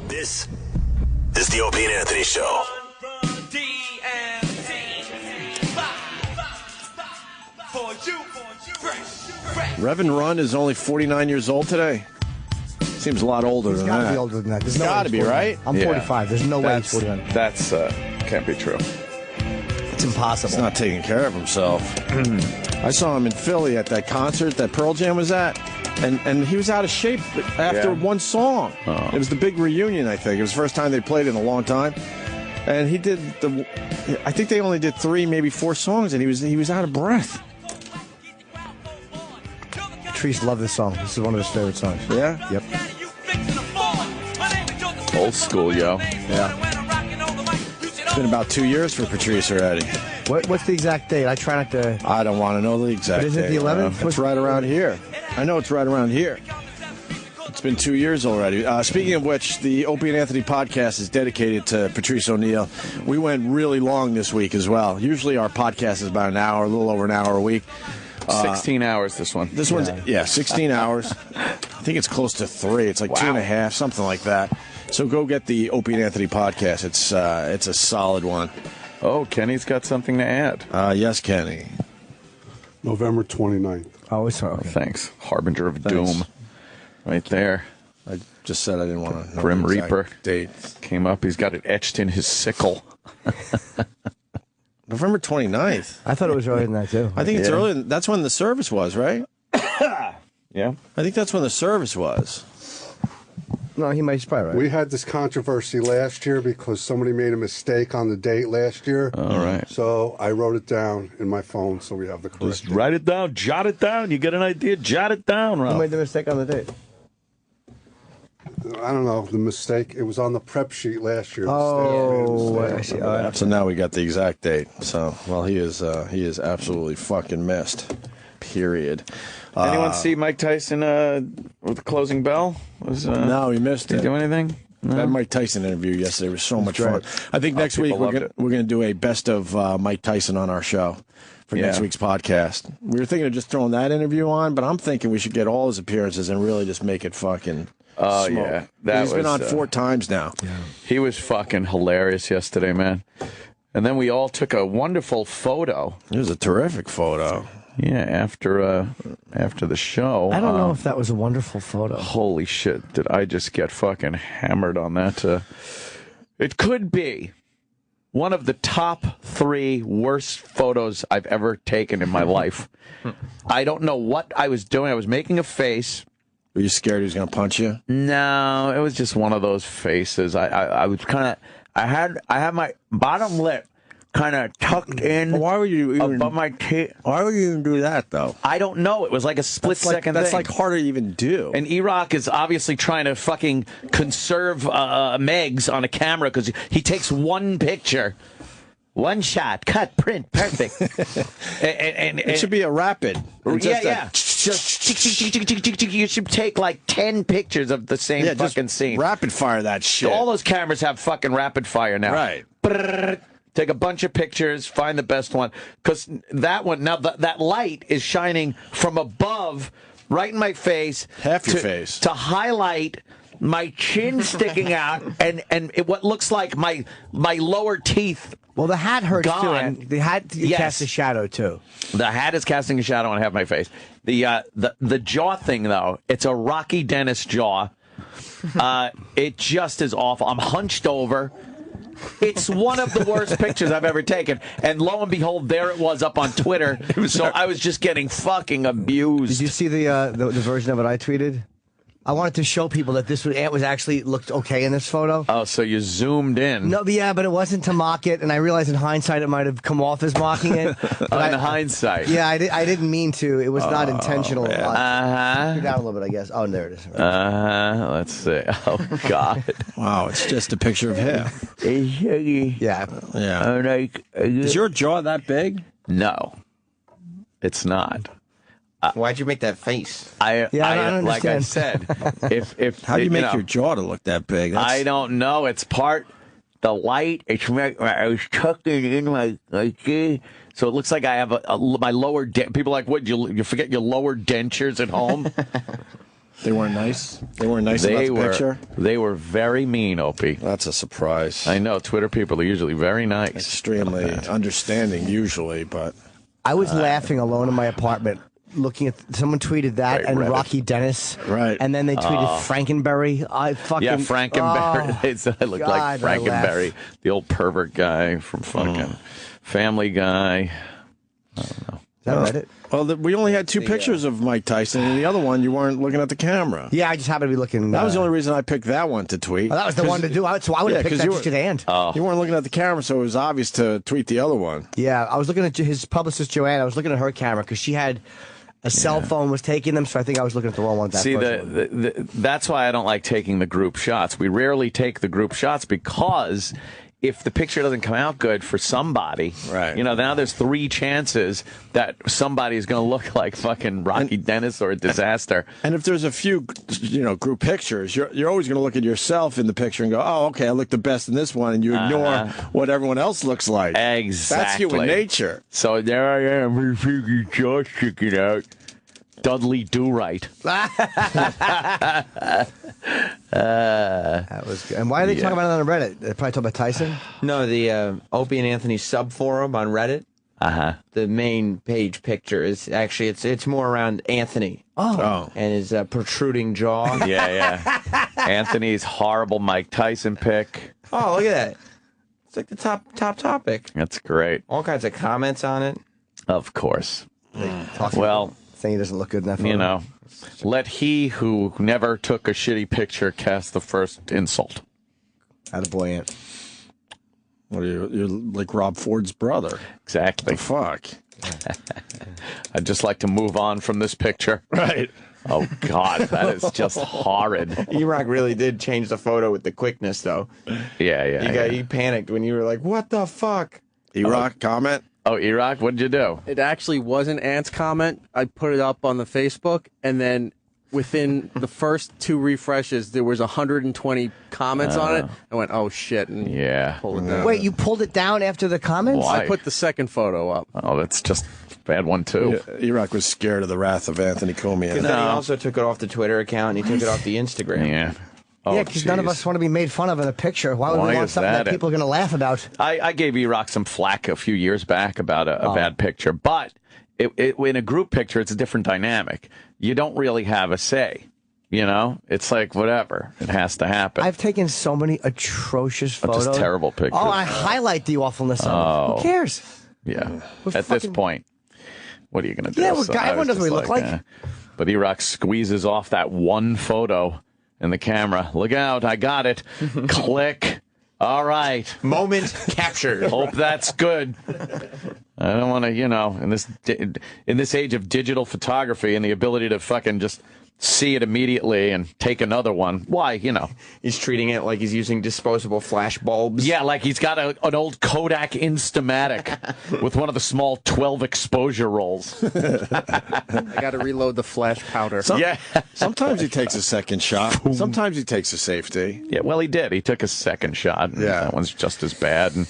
This is the Opie and Anthony Show. Reverend Run is only 49 years old today. Seems a lot older than that. He's got to be older than that. There's no got to be, right? I'm 45. There's no way he's 49. That's can't be true. It's impossible. He's not taking care of himself. I saw him in Philly at that concert that Pearl Jam was at, and he was out of shape after one song. Oh. It was the big reunion, I think. It was the first time they played in a long time. And he did I think they only did 3, maybe 4 songs, and he was out of breath. Patrice loved this song. This is one of his favorite songs. Yeah? Yep. Old school, yo. Yeah. It's been about 2 years for Patrice already. What's the exact date? I try not to... I don't want to know the exact date. But is it the 11th? It's right around here. I know it's right around here. It's been 2 years already. Speaking of which, the Opie and Anthony podcast is dedicated to Patrice O'Neal. We went really long this week as well. Usually our podcast is about an hour, a little over an hour a week. 16 hours, this one. This one's, 16 hours. I think it's close to 3. It's like 2.5, something like that. So go get the Opie and Anthony podcast. It's a solid one. Oh, Kenny's got something to add. Yes, Kenny. November 29th. Oh, it's okay. Thanks. Harbinger of Doom. Right there. I just said I didn't want to know Grim the exact Reaper date. Came up. He's got it etched in his sickle. November 29th. I thought it was earlier than that, too. I think it's earlier. That's when the service was, right? Yeah. I think that's when the service was. No, he's probably right. We had this controversy last year because somebody made a mistake on the date last year. All right. So I wrote it down in my phone so we have the correct Just write it down. Jot it down. You get an idea. Jot it down, Who Ralph. made the mistake on the date? I don't know, the mistake. It was on the prep sheet last year. Oh, The I mistake. see. So now we got the exact date. So, well, he is absolutely fucking missed. Period. Anyone see Mike Tyson with the closing bell? No, he missed Did it. he do anything? No? That Mike Tyson interview yesterday was so much fun. great. I think next week people we're loved going to do a best of Mike Tyson on our show for next week's podcast. We were thinking of just throwing that interview on, but I'm thinking we should get all his appearances and really just make it fucking Oh, smoke. yeah. He's been on 4 times now. Yeah. He was fucking hilarious yesterday, man. And then we all took a wonderful photo. It was a terrific photo. Yeah, after the show. I don't know if that was a wonderful photo. Holy shit, did I just get fucking hammered on that? It could be one of the top 3 worst photos I've ever taken in my life. I don't know what I was doing. I was making a face. Were you scared he was going to punch you? No, it was just one of those faces. I was kind of, I had my bottom lip kind of tucked in. Why would you even above my teeth? Why would you even do that though? I don't know. It was like a split second. That's thing. like harder to even do. And E-Rock is obviously trying to fucking conserve Megs on a camera because he takes one picture. One shot, cut, print, perfect. and it should be a rapid. Just you should take like 10 pictures of the same fucking scene. Rapid fire that shit. All those cameras have fucking rapid fire now. Right. Take a bunch of pictures, find the best one. Because that one, now that light is shining from above, right in my face. Half your face. To highlight my chin sticking out and what looks like my lower teeth. Well, the hat hurts Gone. too. And the hat casts a shadow too. The hat is casting a shadow on half my face. The jaw thing though, it's a Rocky Dennis jaw. It just is awful. I'm hunched over. It's one of the worst pictures I've ever taken. And lo and behold, there it was up on Twitter. So I was just getting fucking abused. Did you see the version of it I tweeted? I wanted to show people that this ant was actually looked okay in this photo. Oh, so you zoomed in. No, but it wasn't to mock it, and I realized in hindsight it might have come off as mocking it. In hindsight. Yeah, I didn't mean to. It was not intentional. Uh-huh. Down a little bit, I guess. Oh, there it is. Let's see. Oh, God. Wow, it's just a picture of him. Yeah. Yeah. Is your jaw that big? No, it's not. Why'd you make that face? I don't like I understand. said, if How do you make your jaw to look that big? I don't know. It's part the light. It's I was tucking in my this, so it looks like I have my lower. People are like, what? You forget your lower dentures at home? They weren't nice? They weren't nice about the picture? They were very mean, Opie. That's a surprise. I know. Twitter people are usually very nice. Extremely understanding, usually, but... I was laughing alone in my apartment, looking at... Someone tweeted that, Right, and Reddit. Rocky Dennis. Right. And then they tweeted Frankenberry. I fucking... Yeah, Frankenberry. They said I look like God, I Frankenberry, the old pervert guy from fucking Family Guy. I don't know. Is that Reddit? Well, we only had two pictures of Mike Tyson, and the other one, you weren't looking at the camera. Yeah, I just happened to be looking... That was the only reason I picked that one to tweet. that was the one to do. So I would have picked that just to the end. You weren't looking at the camera, so it was obvious to tweet the other one. Yeah, I was looking at his publicist, Joanne. I was looking at her camera because she had a cell phone, was taking them, so I think I was looking at the wrong one. See, that's why I don't like taking the group shots. We rarely take the group shots because if the picture doesn't come out good for somebody, right? Now there's 3 chances that somebody is going to look like fucking Rocky Dennis or a disaster. And if there's a few, group pictures, you're always going to look at yourself in the picture and go, oh, okay, I look the best in this one, and you ignore what everyone else looks like. Exactly. That's human nature. So there I am, my freaking jaw sticking out. Dudley Do-Right. That was good. And why are they talking about it on Reddit? They're probably talking about Tyson? No, the Opie and Anthony subforum on Reddit. The main page picture is actually it's more around Anthony. Oh. And his protruding jaw. Yeah. Anthony's horrible Mike Tyson pick. Oh, look at that. It's like the top topic. That's great. All kinds of comments on it. Of course. Well, saying he doesn't look good enough. Let he who never took a shitty picture cast the first insult. Attaboy, Ant. Well, you're like Rob Ford's brother. Exactly. The fuck? I'd just like to move on from this picture. Right. Oh, God, that is just horrid. E-Rock really did change the photo with the quickness, though. Yeah. He panicked when you were like, what the fuck? E-Rock, comment? Oh, E-Rock, what'd you do? It actually wasn't Ant's comment. I put it up on the Facebook, and then within the first 2 refreshes, there was 120 comments on it. I went, oh, shit, and pulled it down. Wait, you pulled it down after the comments? Why? I put the second photo up. Oh, that's just a bad one, too. E-Rock was scared of the wrath of Anthony Comey. Because then he also took it off the Twitter account, and he took it off the Instagram. Yeah. Yeah, because none of us want to be made fun of in a picture. Why would we want something that people are going to laugh about? I gave E-Rock some flack a few years back about a bad picture, but in a group picture, it's a different dynamic. You don't really have a say. It's like, whatever. It has to happen. I've taken so many atrocious photos. Just terrible pictures. Oh, I highlight the awfulness of it. Who cares? Yeah. At this point, what are you going to do? Yeah, everyone knows what we look like. But E-Rock squeezes off that one photo in the camera. Look out, I got it. Click. All right. Moment captured. Hope that's good. I don't want to, in this age of digital photography and the ability to fucking just see it immediately and take another one. Why, He's treating it like he's using disposable flash bulbs. Yeah, like he's got an old Kodak Instamatic with one of the small 12 exposure rolls. I got to reload the flash powder. Sometimes he takes a second shot. Sometimes he takes a safety. Yeah, well, he did. He took a second shot. Yeah. That one's just as bad. And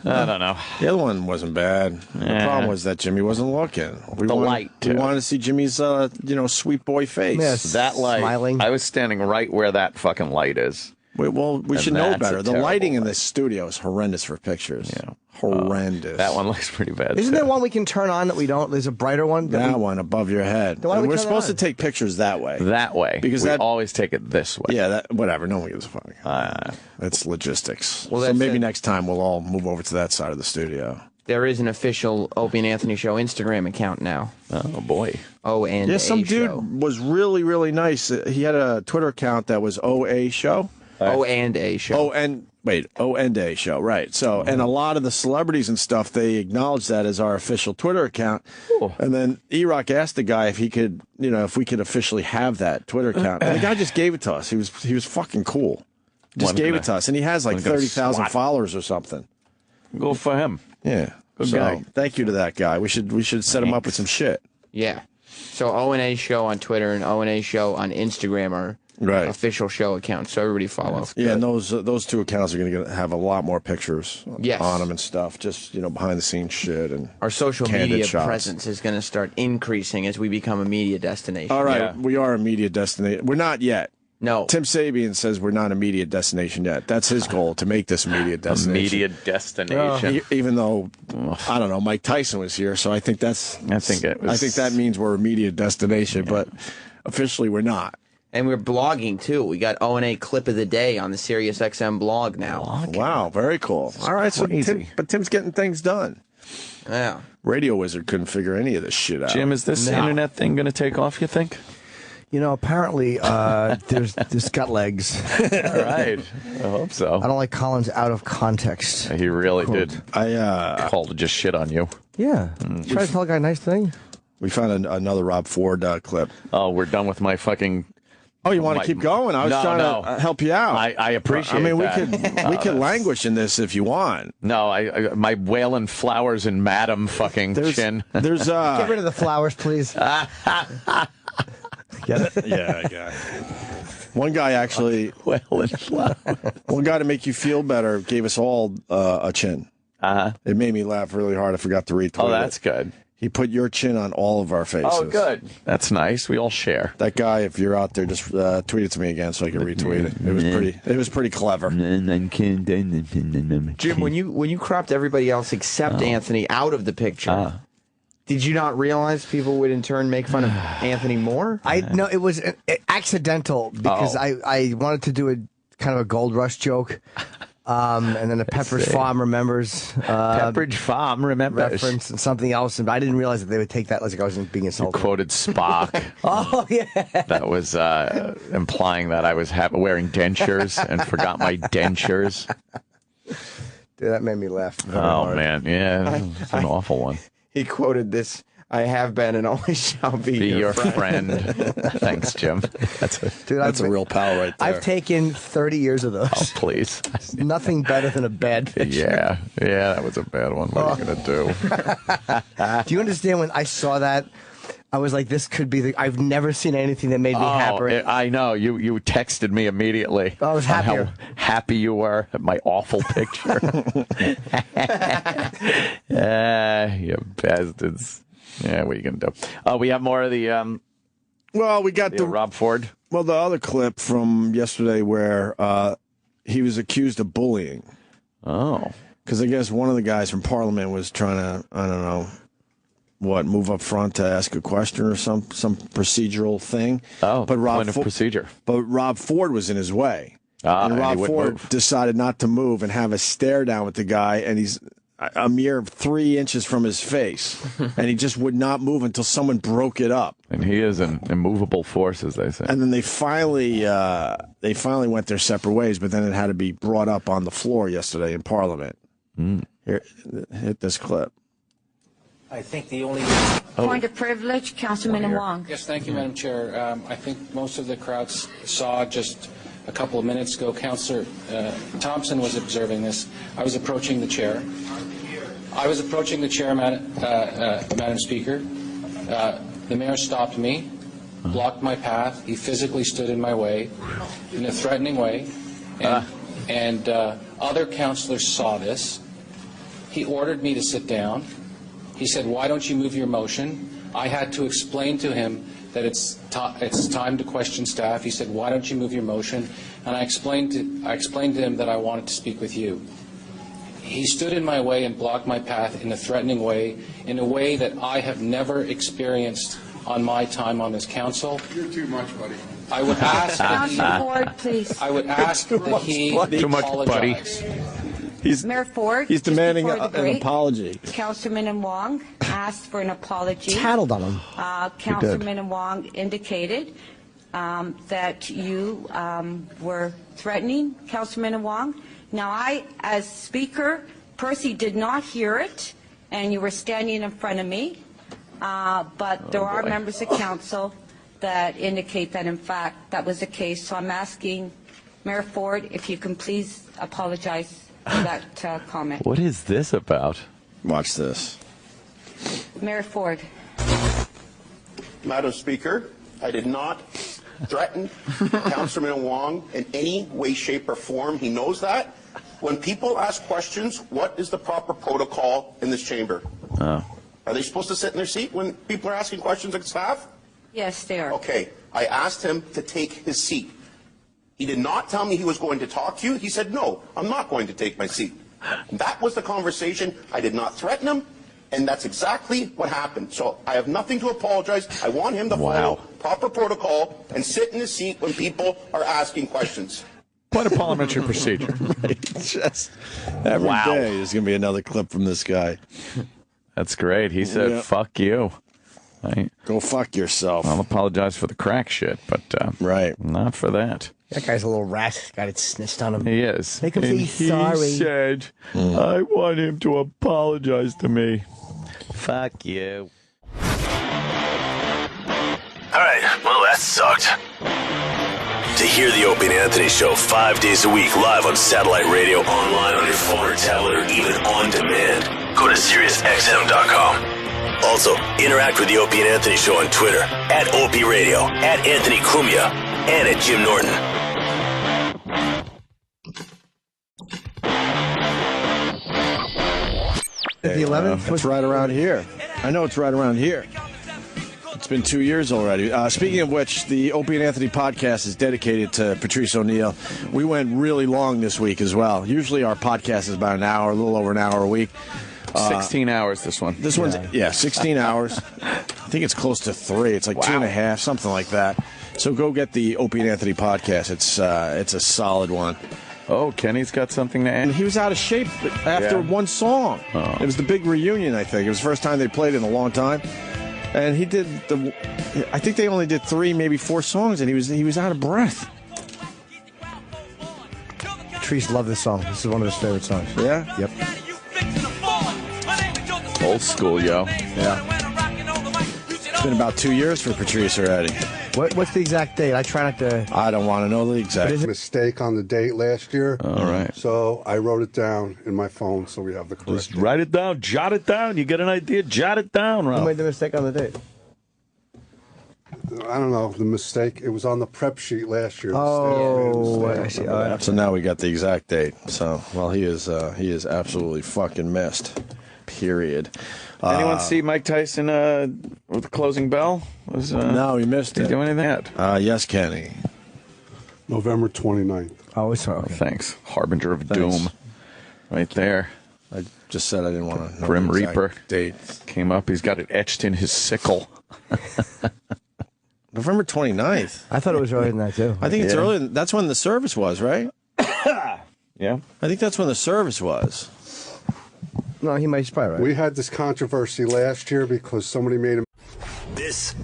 I don't know. The other one wasn't bad. The problem was that Jimmy wasn't looking. We wanted to see Jimmy's, sweet boy face. Yes, that light. Smiling. I was standing right where that fucking light is. We should know better. The lighting in light. this studio is horrendous for pictures. Yeah. Horrendous. That one looks pretty bad. Isn't there one we can turn on that we don't? There's a brighter one. That one above your head. And we're supposed to take pictures that way. That way. Because we always take it this way. Yeah, whatever. No one gives a fuck. It's logistics. Well, so maybe next time we'll all move over to that side of the studio. There is an official Opie and Anthony Show Instagram account now. Oh, boy. O&A some dude show. was really, really nice. He had a Twitter account that was OA Show. O&A Show. O&A Show, right. So, and a lot of the celebrities and stuff, they acknowledged that as our official Twitter account. Cool. And then E-Rock asked the guy if he could, if we could officially have that Twitter account. And the guy just gave it to us. He was fucking cool. Just gave it to us. And he has like 30,000 followers or something. Go for him. Yeah. Good guy. Thank you to that guy. We should set him up with some shit. Yeah. So O&A Show on Twitter and O&A Show on Instagram are Right. official show account, so everybody follow. Yeah, and those two accounts are going to have a lot more pictures Yes. on them and stuff. Just behind the scenes shit and Our social candid media shots. presence is going to start increasing as we become a media destination. All right, Yeah. we are a media destination. We're not yet. No. Tim Sabian says we're not a media destination yet. That's his goal, to make this a media A destination. media destination. Even though, I don't know, Mike Tyson was here, so I think I think that means we're a media destination, but officially we're not. And we're blogging, too. We got O&A Clip of the Day on the SiriusXM blog now. Wow, very cool. All right, so Tim's getting things done. Yeah. Radio Wizard couldn't figure any of this shit out. Jim, is this internet thing going to take off, you think? Apparently, this got legs. All right. I hope so. I don't like Collins out of context. He really did. I Called to just shit on you. Yeah. Try to tell a guy a nice thing. We found another Rob Ford clip. Oh, we're done with my fucking... Oh, you want to keep going? I was trying to help you out. I appreciate I mean, that. we could languish in this if you want. No, my wailing flowers and madam fucking chin. There's Get rid of the flowers, please. Get it? Yeah, I got it. One guy actually, Wailing flowers. one guy to make you feel better, gave us all a chin. It made me laugh really hard. I forgot to retweet Oh, that's it. good. He put your chin on all of our faces. Oh, good. That's nice. We all share. That guy, if you're out there, just tweet it to me again so I can retweet it. It was pretty clever. Jim, when you cropped everybody else except Anthony out of the picture, did you not realize people would in turn make fun of Anthony more? No, it was accidental because I wanted to do a kind of a Gold Rush joke. And then the Pepperidge Farm remembers. Pepperidge Farm remembers. Reference and something else. And I didn't realize that they would take that like I was being You insulted. quoted Spock. Oh, yeah. That was implying that I was wearing dentures and forgot my dentures. Dude, that made me laugh. very Oh, hard. man. Yeah, it's an awful one. He quoted this, I have been and always shall be Your friend. Thanks, Jim. Dude, That's a real pal right there. I've taken 30 years of those. Oh, please. Nothing better than a bad picture. Yeah, that was a bad one. What are you going to do? Do you understand when I saw that? I was like, this could be I've never seen anything that made me happier. I know. You texted me immediately. I was on happier. How happy you were at my awful picture. You bastards. Yeah, what are you going to do? We have more of the Well, we got the Rob Ford. Well, the other clip from yesterday where he was accused of bullying. Oh. Because I guess one of the guys from Parliament was trying to, I don't know, move up front to ask a question or some procedural thing. Oh, but point of procedure. But Rob Ford was in his way. And Rob he wouldn't Ford move. decided not to move and have a stare down with the guy, and he's a mere 3 inches from his face, and he just would not move until someone broke it up. And he is an immovable force, as they say. And then they finally went their separate ways, but then it had to be brought up on the floor yesterday in Parliament. Here, hit this clip. I think the only Point of privilege, Councilman Wong. Yes, thank you, Madam Chair. I think most of the crowds saw just a couple of minutes ago, Councillor Thompson was observing this. I was approaching the chair. Madam Speaker. The mayor stopped me, blocked my path. He physically stood in my way in a threatening way. And other councillors saw this. He ordered me to sit down. He said, "Why don't you move your motion?" I had to explain to him that it's time to question staff. He said, "Why don't you move your motion?" And I explained to him that I wanted to speak with you. He stood in my way and blocked my path in a threatening way, in a way that I have never experienced on my time on this council. You're too much, buddy. I would ask that he, Councilman Ford, please. I would ask that he Too much, buddy. apologize. Mayor Ford. He's just demanding before the an break, apology. Councilman Wong asked for an apology. Tattled on him. Councilman Wong indicated that you were threatening Councilman Wong. Now, I, as Speaker, Percy did not hear it, and you were standing in front of me. But there are members of council that indicate that, in fact, that was the case. So I'm asking Mayor Ford if you can please apologize for that comment. What is this about? Watch this. Mayor Ford. Madam Speaker, I did not threatened Councilman Wong in any way, shape, or form. He knows that. When people ask questions, what is the proper protocol in this chamber? Are they supposed to sit in their seat when people are asking questions of staff? Yes, they are. Okay. I asked him to take his seat. He did not tell me he was going to talk to you. He said, no, I'm not going to take my seat. That was the conversation. I did not threaten him, and that's exactly what happened. So I have nothing to apologize. I want him to follow proper protocol and sit in his seat when people are asking questions. Quite a parliamentary procedure. Right. Just every day there's going to be another clip from this guy. That's great. He said, fuck you. Right. Go fuck yourself. I'll apologize for the crack shit, but not for that. That guy's a little rat. Guy that snitched on him. He is. Make him say And sorry. He said, I want him to apologize to me. Fuck you. All right, well, that sucked. To hear the Opie and Anthony Show 5 days a week live on satellite radio, online on your phone or tablet, or even on demand, go to SiriusXM.com. Also, interact with the Opie and Anthony Show on Twitter, at Opie Radio, at Anthony Cumia, and at Jim Norton. The 11th? It's right around here. I know it's right around here. It's been 2 years already. Speaking of which, the Opie and Anthony podcast is dedicated to Patrice O'Neill. We went really long this week as well. Usually our podcast is about an hour, a little over an hour a week. 16 hours, this one. This one's, 16 hours. I think it's close to 3. It's like 2.5, something like that. So go get the Opie and Anthony podcast. It's a solid one. Oh, Kenny's got something to add? And he was out of shape after one song. Oh. It was the big reunion, I think. It was the first time they played in a long time. And he did I think they only did 3, maybe 4 songs, and he was out of breath. Patrice loved this song. This is one of his favorite songs. Yeah? Yep. Old school, yo. Yeah. It's been about 2 years for Patrice already. What's the exact date? I try not to... I don't want to know the exact. Mistake on the date last year. All right. So I wrote it down in my phone so we have the correct. Just write it down. Jot it down. You get an idea, jot it down, Rob. Who made the mistake on the date? I don't know. The mistake, it was on the prep sheet last year. Oh, I see. So now we got the exact date. So, well, he is absolutely fucking missed. Period. Anyone see Mike Tyson with the closing bell? No, he missed Did it. he do anything yet? Yes, Kenny. November 29th. Oh, it's okay. Thanks. Harbinger of doom. Right there. I just said I didn't want to know Grim the exact Reaper date. came up. He's got it etched in his sickle. November 29th. I thought it was earlier than that, too. I think it's earlier. That's when the service was, right? Yeah. I think that's when the service was. No, he might be probably right. We had this controversy last year because somebody made a This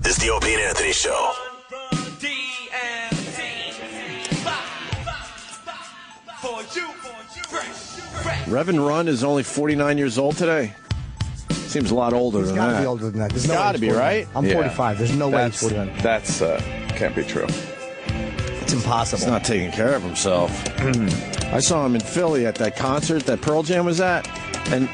is the Opie and Anthony Show. Reverend Run is only 49 years old today. Seems a lot older He's than got to that. be older than that. There's He's no way got to he's be, 49. right? I'm Yeah. 45. There's no way he's 49. That's can't be true. It's impossible. He's not taking care of himself. I saw him in Philly at that concert that Pearl Jam was at, and